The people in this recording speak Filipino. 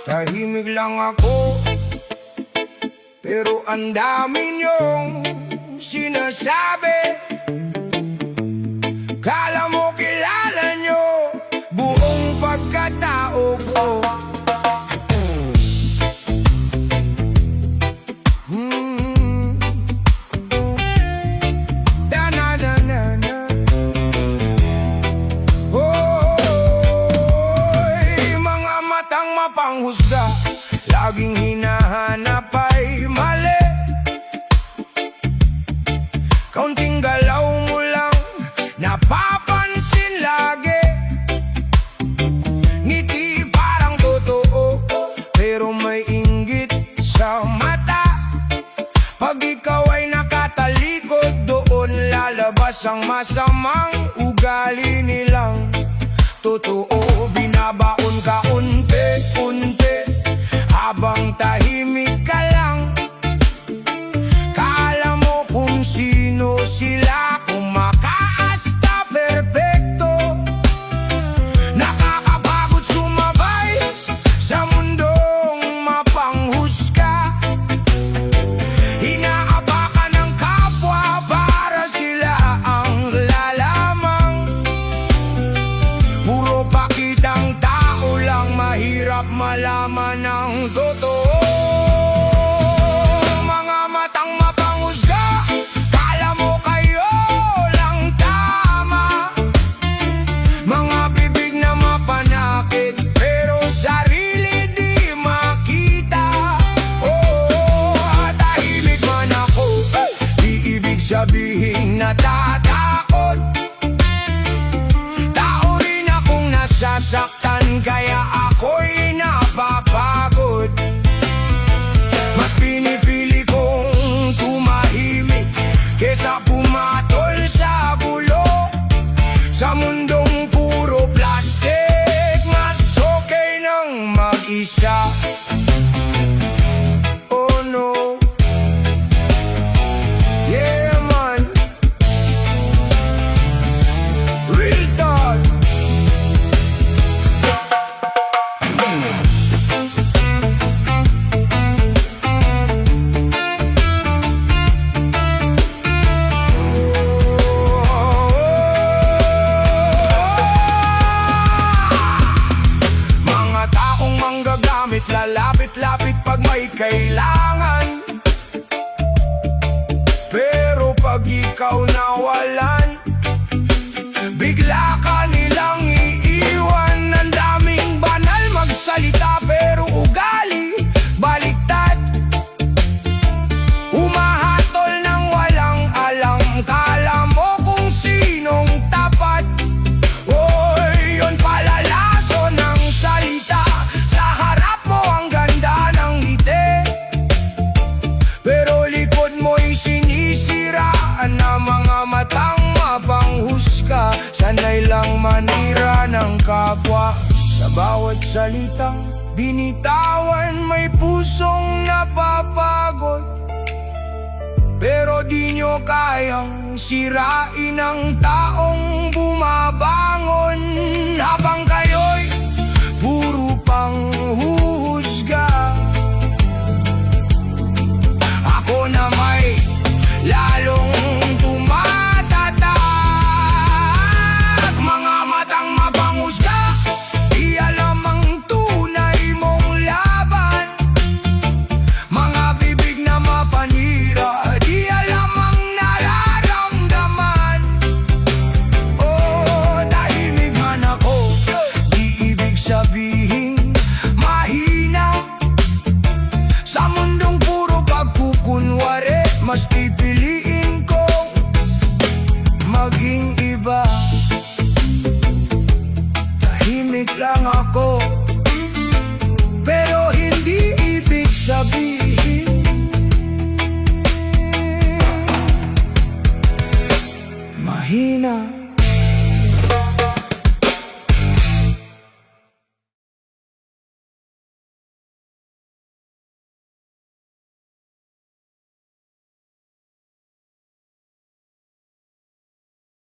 Tahimik lang ako, pero ang dami niyong sinasabi. Kala mo kilala niyo buong pagkatao ko. Da-na-na-na-na. Oy, mga matang mapanghusga, laging hinahanap ay mali. Kaunting galaw mo lang napapansin lagi. Ngiti parang totoo, pero may inggit sa mata. Pag ikaw ay nakatalikod, doon lalabas ang masamang ugali nilang totoo. Binabaon ka unti-unti habang tahimik ka lang. Kala mo kung sino sila, kung makaasta perpekto. Nakakapagod sumabay sa mundong mapanghusga. Inaapakan ng kapwa para sila ang lalamang. Puro pakitang tao lang, mahirap malaman ang totoo. Mga matang mapanghusga, kala mo kayo lang tama. Mga bibig na mapanakit, pero sarili di makita. Oo, tahimik man ako, di ibig sabihin natatakot. Tao rin akong nasasaktan, kaya ako'y napapagod. Mas pinipili kong tumahimik kesa pumatol sa gulo. Sa mundong puro plastic, mas okay nang mag-isa. Oh no, yeah man, real talk. Mga taong manggagamit, lalapit-lapit pag may kailangan. Pero pag ikaw nawalan, bigla ka nilang iiwan. Ang daming banal magsalita, pero ugali baliktad. Humahatol ng walang alam, kala mo kung sinong tapat. Oy, yun pala laso ng salita. Sa harap mo ang ganda ng ngiti, pero likod mo'y sinisiraan ng mga matang mapanghusga. Sanay lang manira ng kapwa, sa bawat salitang binitawan may pusong napapagod. Pero di nyo kayang sirain ang taong bumabangon. Habang kayo'y puro panghuhusga, ako na may lalong tumatatak. Mga matang mapanghusga, di alam ang tunay mong laban. Mga bibig na mapanira, di alam ang nararamdaman. Oh, tahimik man ako, di ibig sabihin mahina. Sa mundong puro pagkukunwari, mas pipiliin ko maging iba. Tahimik lang ako,